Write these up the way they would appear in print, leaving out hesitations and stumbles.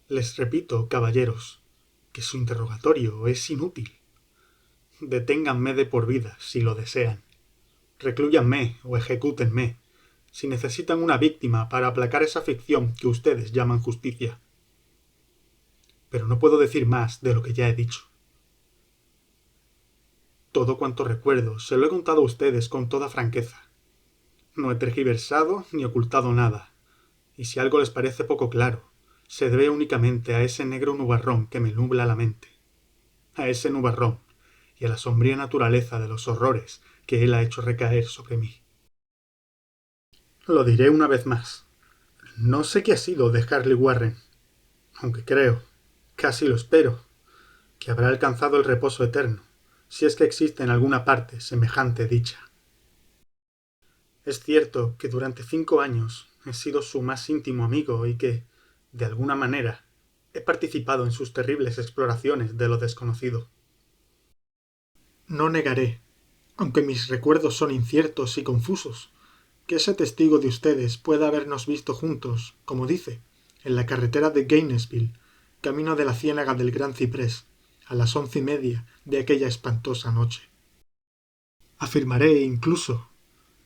Les repito, caballeros, que su interrogatorio es inútil. Deténganme de por vida, si lo desean. Reclúyanme o ejecútenme, si necesitan una víctima para aplacar esa ficción que ustedes llaman justicia. Pero no puedo decir más de lo que ya he dicho. Todo cuanto recuerdo se lo he contado a ustedes con toda franqueza. No he tergiversado ni ocultado nada, y si algo les parece poco claro, se debe únicamente a ese negro nubarrón que me nubla la mente. A ese nubarrón y a la sombría naturaleza de los horrores que él ha hecho recaer sobre mí. Lo diré una vez más. No sé qué ha sido de Harley Warren, aunque creo, casi lo espero, que habrá alcanzado el reposo eterno, si es que existe en alguna parte semejante dicha. Es cierto que durante 5 años he sido su más íntimo amigo y que, de alguna manera, he participado en sus terribles exploraciones de lo desconocido. No negaré, aunque mis recuerdos son inciertos y confusos, que ese testigo de ustedes pueda habernos visto juntos, como dice, en la carretera de Gainesville, camino de la ciénaga del Gran Ciprés, a las 11:30 de aquella espantosa noche. Afirmaré, incluso,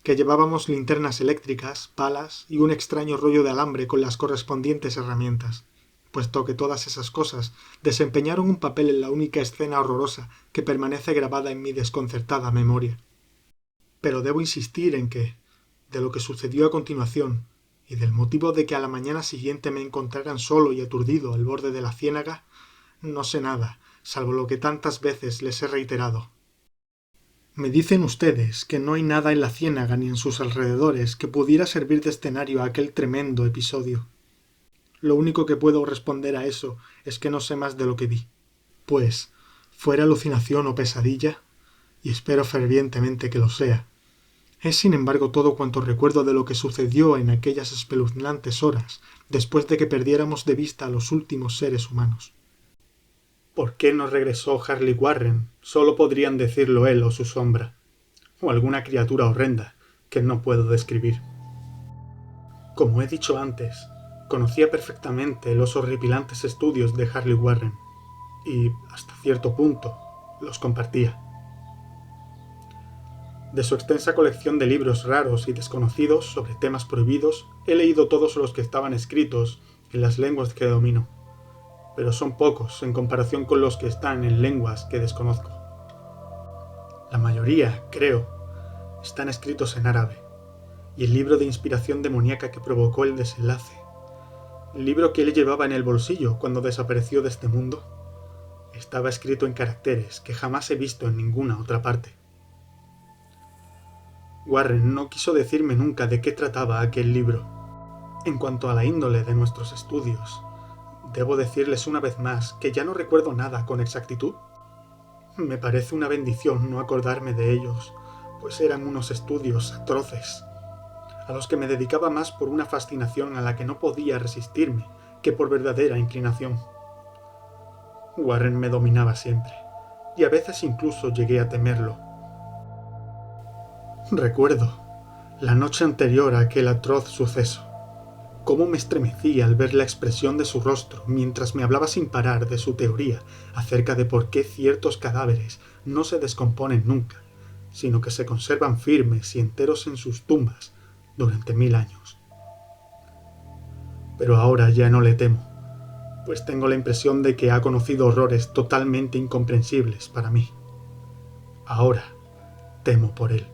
que llevábamos linternas eléctricas, palas y un extraño rollo de alambre con las correspondientes herramientas, puesto que todas esas cosas desempeñaron un papel en la única escena horrorosa que permanece grabada en mi desconcertada memoria. Pero debo insistir en que, de lo que sucedió a continuación, y del motivo de que a la mañana siguiente me encontraran solo y aturdido al borde de la ciénaga, no sé nada, salvo lo que tantas veces les he reiterado. Me dicen ustedes que no hay nada en la ciénaga ni en sus alrededores que pudiera servir de escenario a aquel tremendo episodio. Lo único que puedo responder a eso es que no sé más de lo que vi. Pues, fuera alucinación o pesadilla, y espero fervientemente que lo sea, es sin embargo todo cuanto recuerdo de lo que sucedió en aquellas espeluznantes horas después de que perdiéramos de vista a los últimos seres humanos. ¿Por qué no regresó Harley Warren? Solo podrían decirlo él o su sombra, o alguna criatura horrenda que no puedo describir. Como he dicho antes, conocía perfectamente los horripilantes estudios de Harley Warren, y, hasta cierto punto, los compartía. De su extensa colección de libros raros y desconocidos sobre temas prohibidos, he leído todos los que estaban escritos en las lenguas que domino, pero son pocos en comparación con los que están en lenguas que desconozco. La mayoría, creo, están escritos en árabe, y el libro de inspiración demoníaca que provocó el desenlace, el libro que él llevaba en el bolsillo cuando desapareció de este mundo, estaba escrito en caracteres que jamás he visto en ninguna otra parte. Warren no quiso decirme nunca de qué trataba aquel libro. En cuanto a la índole de nuestros estudios, debo decirles una vez más que ya no recuerdo nada con exactitud. Me parece una bendición no acordarme de ellos, pues eran unos estudios atroces, a los que me dedicaba más por una fascinación a la que no podía resistirme que por verdadera inclinación. Warren me dominaba siempre, y a veces incluso llegué a temerlo. Recuerdo, la noche anterior a aquel atroz suceso, cómo me estremecí al ver la expresión de su rostro mientras me hablaba sin parar de su teoría acerca de por qué ciertos cadáveres no se descomponen nunca, sino que se conservan firmes y enteros en sus tumbas durante 1000 años. Pero ahora ya no le temo, pues tengo la impresión de que ha conocido horrores totalmente incomprensibles para mí. Ahora temo por él.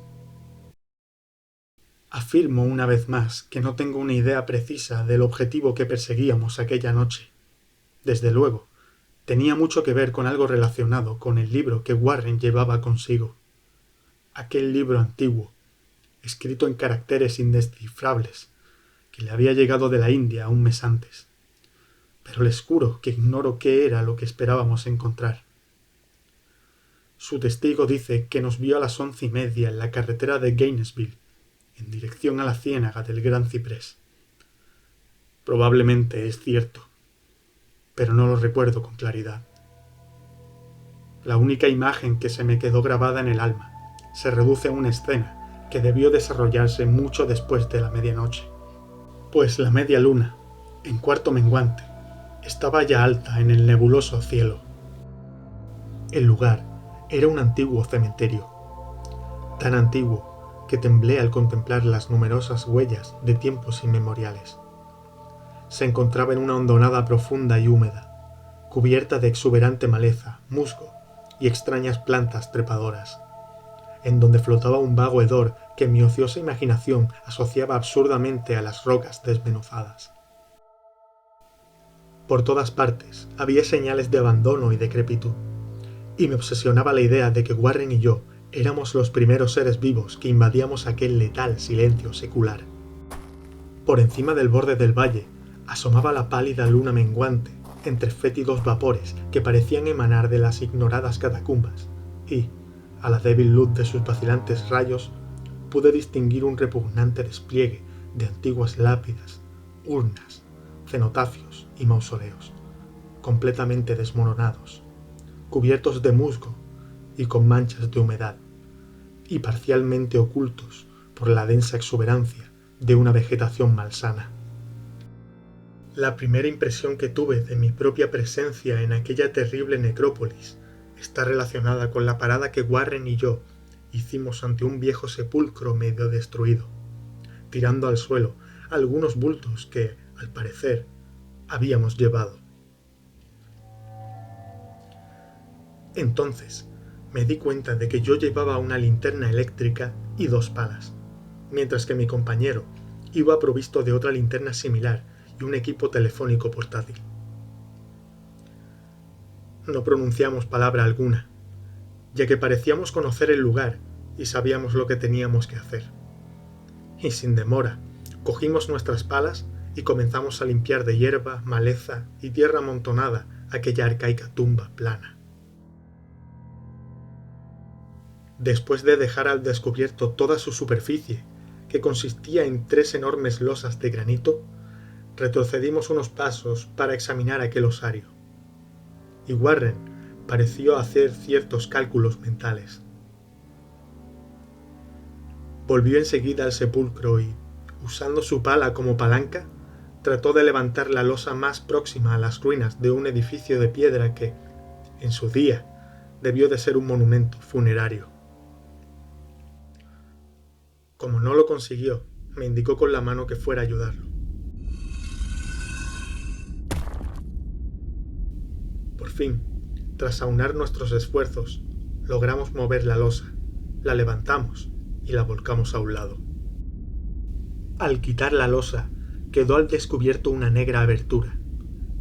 Afirmo una vez más que no tengo una idea precisa del objetivo que perseguíamos aquella noche. Desde luego, tenía mucho que ver con algo relacionado con el libro que Warren llevaba consigo. Aquel libro antiguo, escrito en caracteres indescifrables, que le había llegado de la India un mes antes. Pero les juro que ignoro qué era lo que esperábamos encontrar. Su testigo dice que nos vio a las 11:30 en la carretera de Gainesville, en dirección a la ciénaga del Gran Ciprés. Probablemente es cierto, pero no lo recuerdo con claridad. La única imagen que se me quedó grabada en el alma se reduce a una escena que debió desarrollarse mucho después de la medianoche, pues la media luna, en cuarto menguante, estaba ya alta en el nebuloso cielo. El lugar era un antiguo cementerio, tan antiguo que temblé al contemplar las numerosas huellas de tiempos inmemoriales. Se encontraba en una hondonada profunda y húmeda, cubierta de exuberante maleza, musgo y extrañas plantas trepadoras, en donde flotaba un vago hedor que mi ociosa imaginación asociaba absurdamente a las rocas desmenuzadas. Por todas partes había señales de abandono y decrepitud, y me obsesionaba la idea de que Warren y yo éramos los primeros seres vivos que invadíamos aquel letal silencio secular. Por encima del borde del valle asomaba la pálida luna menguante entre fétidos vapores que parecían emanar de las ignoradas catacumbas, y, a la débil luz de sus vacilantes rayos, pude distinguir un repugnante despliegue de antiguas lápidas, urnas, cenotafios y mausoleos, completamente desmoronados, cubiertos de musgo y con manchas de humedad, y parcialmente ocultos por la densa exuberancia de una vegetación malsana. La primera impresión que tuve de mi propia presencia en aquella terrible necrópolis está relacionada con la parada que Warren y yo hicimos ante un viejo sepulcro medio destruido, tirando al suelo algunos bultos que, al parecer, habíamos llevado. Entonces me di cuenta de que yo llevaba una linterna eléctrica y 2 palas, mientras que mi compañero iba provisto de otra linterna similar y un equipo telefónico portátil. No pronunciamos palabra alguna, ya que parecíamos conocer el lugar y sabíamos lo que teníamos que hacer. Y sin demora, cogimos nuestras palas y comenzamos a limpiar de hierba, maleza y tierra amontonada aquella arcaica tumba plana. Después de dejar al descubierto toda su superficie, que consistía en 3 enormes losas de granito, retrocedimos unos pasos para examinar aquel osario, y Warren pareció hacer ciertos cálculos mentales. Volvió enseguida al sepulcro y, usando su pala como palanca, trató de levantar la losa más próxima a las ruinas de un edificio de piedra que, en su día, debió de ser un monumento funerario. Como no lo consiguió, me indicó con la mano que fuera a ayudarlo. Por fin, tras aunar nuestros esfuerzos, logramos mover la losa, la levantamos y la volcamos a un lado. Al quitar la losa, quedó al descubierto una negra abertura,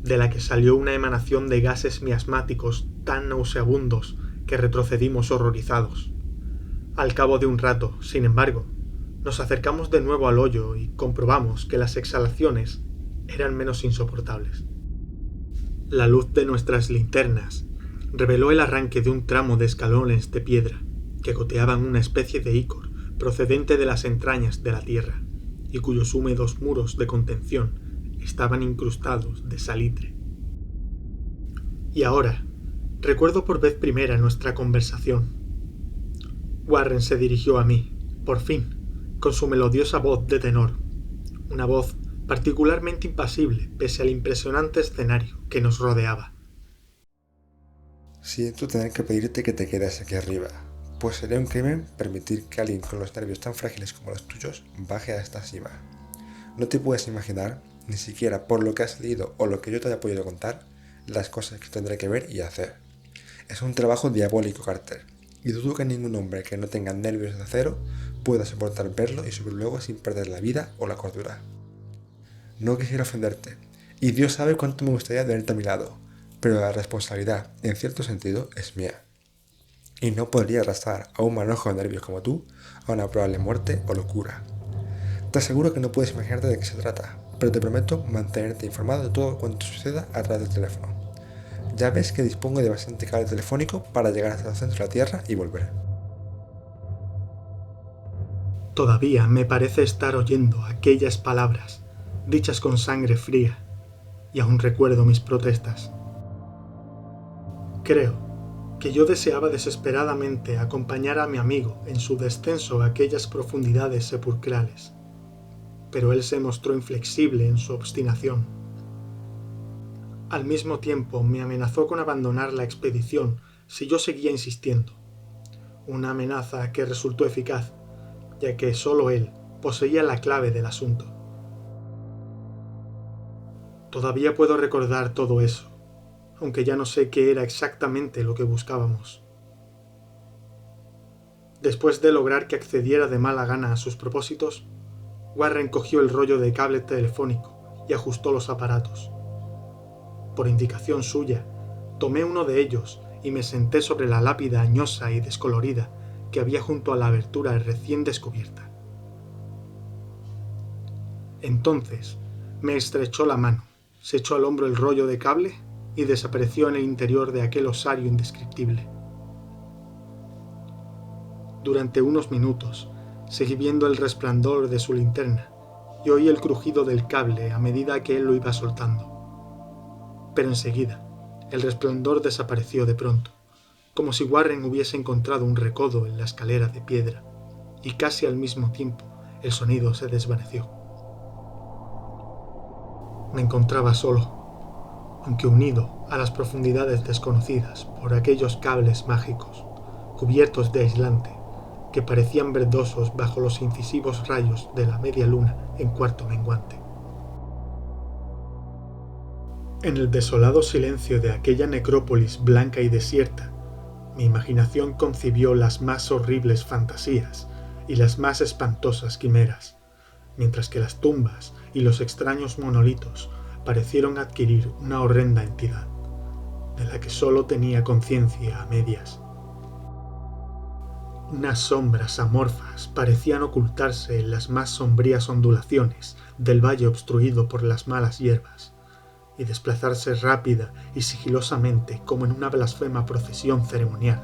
de la que salió una emanación de gases miasmáticos tan nauseabundos que retrocedimos horrorizados. Al cabo de un rato, sin embargo, nos acercamos de nuevo al hoyo y comprobamos que las exhalaciones eran menos insoportables. La luz de nuestras linternas reveló el arranque de un tramo de escalones de piedra que goteaban una especie de ícor procedente de las entrañas de la tierra y cuyos húmedos muros de contención estaban incrustados de salitre. Y ahora, recuerdo por vez primera nuestra conversación. Warren se dirigió a mí, por fin, con su melodiosa voz de tenor, una voz particularmente impasible pese al impresionante escenario que nos rodeaba. Siento tener que pedirte que te quedes aquí arriba, pues sería un crimen permitir que alguien con los nervios tan frágiles como los tuyos baje a esta cima. No te puedes imaginar, ni siquiera por lo que has leído o lo que yo te haya podido contar, las cosas que tendré que ver y hacer. Es un trabajo diabólico, Carter, y dudo que ningún hombre que no tenga nervios de acero pueda soportar verlo y subir luego sin perder la vida o la cordura. No quisiera ofenderte, y Dios sabe cuánto me gustaría tenerte a mi lado, pero la responsabilidad, en cierto sentido, es mía. Y no podría arrastrar a un manojo de nervios como tú a una probable muerte o locura. Te aseguro que no puedes imaginarte de qué se trata, pero te prometo mantenerte informado de todo cuanto suceda a través del teléfono. Ya ves que dispongo de bastante cable telefónico para llegar hasta el centro de la Tierra y volver. Todavía me parece estar oyendo aquellas palabras, dichas con sangre fría, y aún recuerdo mis protestas. Creo que yo deseaba desesperadamente acompañar a mi amigo en su descenso a aquellas profundidades sepulcrales, pero él se mostró inflexible en su obstinación. Al mismo tiempo me amenazó con abandonar la expedición si yo seguía insistiendo. Una amenaza que resultó eficaz, ya que solo él poseía la clave del asunto. Todavía puedo recordar todo eso, aunque ya no sé qué era exactamente lo que buscábamos. Después de lograr que accediera de mala gana a sus propósitos, Warren cogió el rollo de cable telefónico y ajustó los aparatos. Por indicación suya, tomé uno de ellos y me senté sobre la lápida añosa y descolorida que había junto a la abertura recién descubierta. Entonces me estrechó la mano, se echó al hombro el rollo de cable y desapareció en el interior de aquel osario indescriptible. Durante unos minutos seguí viendo el resplandor de su linterna y oí el crujido del cable a medida que él lo iba soltando. Pero enseguida el resplandor desapareció de pronto, como si Warren hubiese encontrado un recodo en la escalera de piedra, y casi al mismo tiempo el sonido se desvaneció. Me encontraba solo, aunque unido a las profundidades desconocidas por aquellos cables mágicos, cubiertos de aislante, que parecían verdosos bajo los incisivos rayos de la media luna en cuarto menguante. En el desolado silencio de aquella necrópolis blanca y desierta, mi imaginación concibió las más horribles fantasías y las más espantosas quimeras, mientras que las tumbas y los extraños monolitos parecieron adquirir una horrenda entidad, de la que sólo tenía conciencia a medias. Unas sombras amorfas parecían ocultarse en las más sombrías ondulaciones del valle obstruido por las malas hierbas, y desplazarse rápida y sigilosamente como en una blasfema procesión ceremonial,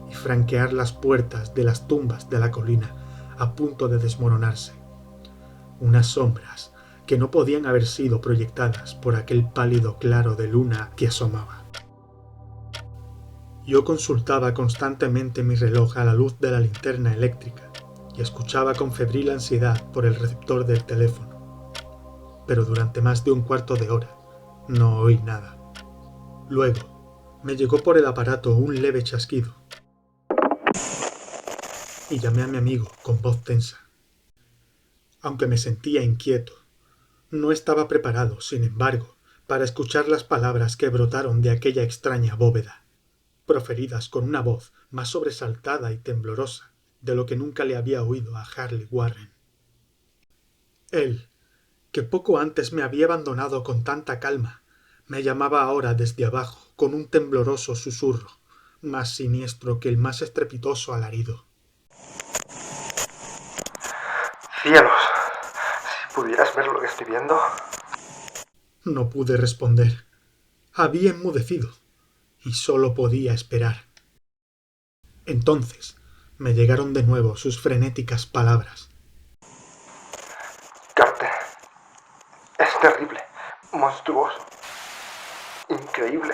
y franquear las puertas de las tumbas de la colina a punto de desmoronarse. Unas sombras que no podían haber sido proyectadas por aquel pálido claro de luna que asomaba. Yo consultaba constantemente mi reloj a la luz de la linterna eléctrica y escuchaba con febril ansiedad por el receptor del teléfono. Pero durante más de un cuarto de hora no oí nada. Luego me llegó por el aparato un leve chasquido y llamé a mi amigo con voz tensa. Aunque me sentía inquieto, no estaba preparado, sin embargo, para escuchar las palabras que brotaron de aquella extraña bóveda, proferidas con una voz más sobresaltada y temblorosa de lo que nunca le había oído a Harley Warren. Él, que poco antes me había abandonado con tanta calma, me llamaba ahora desde abajo con un tembloroso susurro, más siniestro que el más estrepitoso alarido. ¡Cielos! Si pudieras ver lo que estoy viendo. No pude responder. Había enmudecido y solo podía esperar. Entonces me llegaron de nuevo sus frenéticas palabras. Carter, es terrible, monstruoso, increíble.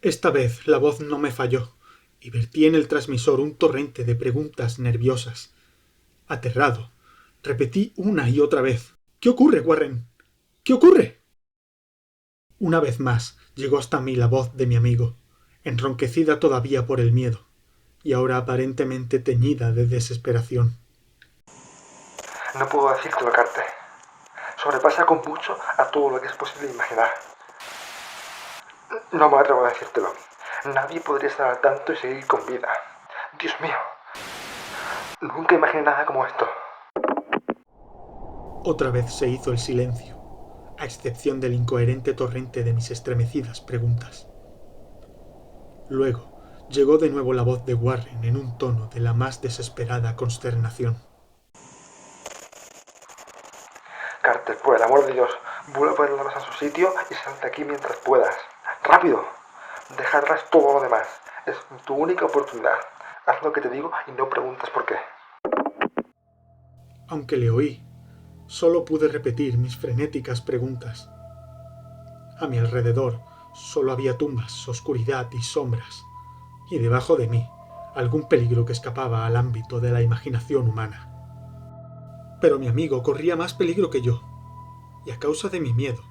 Esta vez la voz no me falló y vertí en el transmisor un torrente de preguntas nerviosas. Aterrado, repetí una y otra vez: ¿Qué ocurre, Warren? ¿Qué ocurre? Una vez más llegó hasta mí la voz de mi amigo, enronquecida todavía por el miedo, y ahora aparentemente teñida de desesperación. No puedo decírtelo, Carter. Sobrepasa con mucho a todo lo que es posible imaginar. No me atrevo a decírtelo. Nadie podría estar al tanto y seguir con vida. Dios mío. Nunca imaginé nada como esto. Otra vez se hizo el silencio, a excepción del incoherente torrente de mis estremecidas preguntas. Luego llegó de nuevo la voz de Warren en un tono de la más desesperada consternación. Carter, por el amor de Dios, vuelve a poner las cosas a su sitio y salte aquí mientras puedas. ¡Rápido! Deja atrás todo lo demás. Es tu única oportunidad. Haz lo que te digo y no preguntes por qué. Aunque le oí, solo pude repetir mis frenéticas preguntas. A mi alrededor solo había tumbas, oscuridad y sombras, y debajo de mí algún peligro que escapaba al ámbito de la imaginación humana. Pero mi amigo corría más peligro que yo, y a causa de mi miedo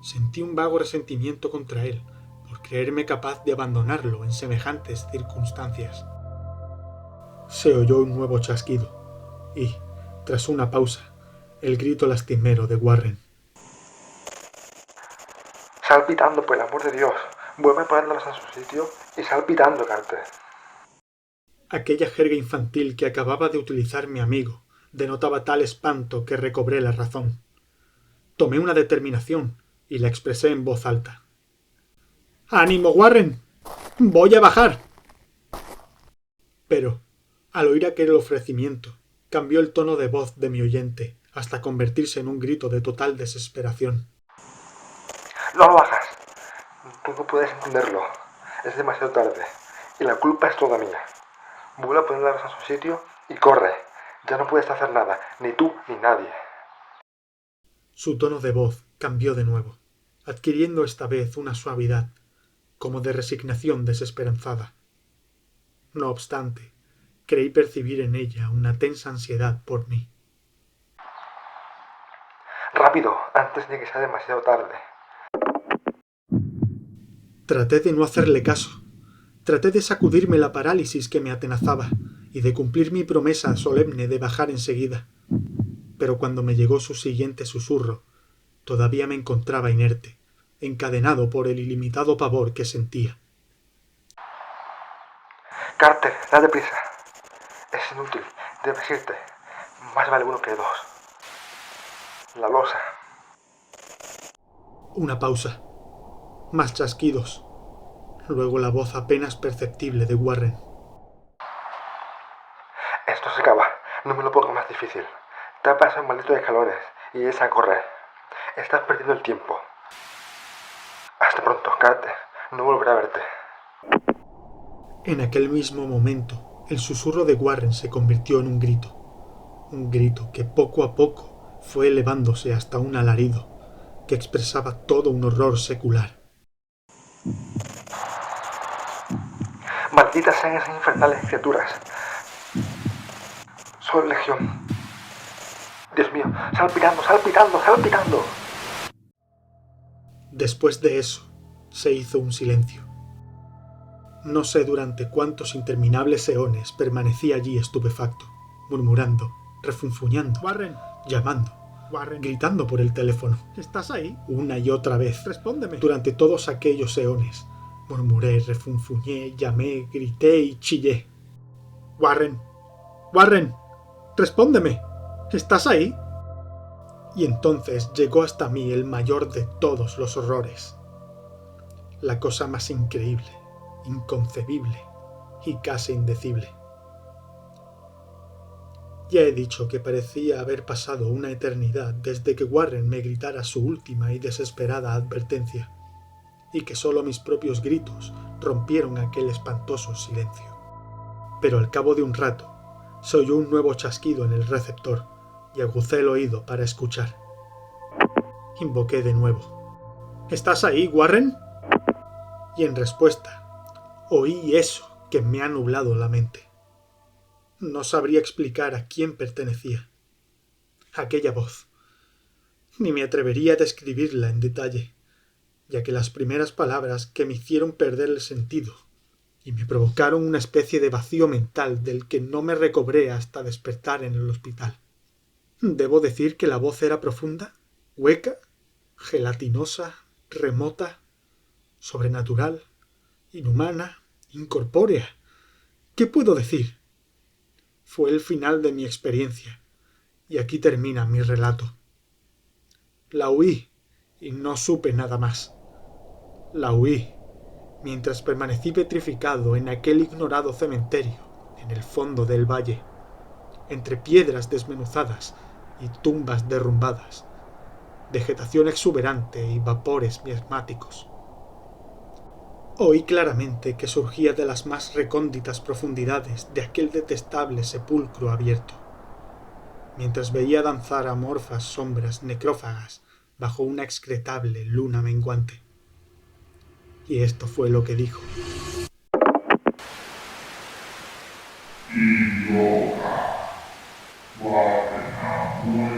Sentí un vago resentimiento contra él por creerme capaz de abandonarlo en semejantes circunstancias. Se oyó un nuevo chasquido y, tras una pausa, el grito lastimero de Warren. Sal pitando, por el amor de Dios. Vuelve a ponerlos a su sitio y sal pitando, Carter. Aquella jerga infantil que acababa de utilizar mi amigo denotaba tal espanto que recobré la razón. Tomé una determinación y la expresé en voz alta. ¡Ánimo, Warren! ¡Voy a bajar! Pero, al oír aquel ofrecimiento, cambió el tono de voz de mi oyente hasta convertirse en un grito de total desesperación. No bajas. Tú no puedes entenderlo. Es demasiado tarde. Y la culpa es toda mía. Vuelve a ponerlos a su sitio y corre. Ya no puedes hacer nada. Ni tú ni nadie. Su tono de voz cambió de nuevo, adquiriendo esta vez una suavidad, como de resignación desesperanzada. No obstante, creí percibir en ella una tensa ansiedad por mí. Rápido, antes de que sea demasiado tarde. Traté de no hacerle caso. Traté de sacudirme la parálisis que me atenazaba y de cumplir mi promesa solemne de bajar enseguida. Pero cuando me llegó su siguiente susurro, todavía me encontraba inerte, encadenado por el ilimitado pavor que sentía. Carter, date prisa. Es inútil. Debes irte. Más vale uno que dos. La losa. Una pausa. Más chasquidos. Luego la voz apenas perceptible de Warren. Esto se acaba. No me lo pongo más difícil. Tapa esos malditos escalones y echa a correr. Estás perdiendo el tiempo. Hasta pronto, Carter. No volveré a verte. En aquel mismo momento, el susurro de Warren se convirtió en un grito que poco a poco fue elevándose hasta un alarido que expresaba todo un horror secular. Malditas sean esas infernales criaturas. Soy legión. Dios mío, sal pitando, sal pitando, sal pitando. Después de eso, se hizo un silencio. No sé durante cuántos interminables eones permanecí allí estupefacto, murmurando, refunfuñando, Warren, llamando, Warren, gritando por el teléfono. ¿Estás ahí? Una y otra vez. Respóndeme. Durante todos aquellos eones, murmuré, refunfuñé, llamé, grité y chillé. Warren, Warren, respóndeme. ¿Estás ahí? Y entonces llegó hasta mí el mayor de todos los horrores. La cosa más increíble, inconcebible y casi indecible. Ya he dicho que parecía haber pasado una eternidad desde que Warren me gritara su última y desesperada advertencia, y que solo mis propios gritos rompieron aquel espantoso silencio. Pero al cabo de un rato, se oyó un nuevo chasquido en el receptor y agucé el oído para escuchar. Invoqué de nuevo. ¿Estás ahí, Warren? Y en respuesta, oí eso que me ha nublado la mente. No sabría explicar a quién pertenecía. Aquella voz. Ni me atrevería a describirla en detalle, ya que las primeras palabras que me hicieron perder el sentido y me provocaron una especie de vacío mental del que no me recobré hasta despertar en el hospital. ¿Debo decir que la voz era profunda, hueca, gelatinosa, remota, sobrenatural, inhumana, incorpórea? ¿Qué puedo decir? Fue el final de mi experiencia, y aquí termina mi relato. La huí, y no supe nada más. La huí, mientras permanecí petrificado en aquel ignorado cementerio, en el fondo del valle, entre piedras desmenuzadas y tumbas derrumbadas, vegetación exuberante y vapores miasmáticos. Oí claramente que surgía de las más recónditas profundidades de aquel detestable sepulcro abierto, mientras veía danzar amorfas sombras necrófagas bajo una excretable luna menguante. Y esto fue lo que dijo. Y ahora, Warren ha muerto.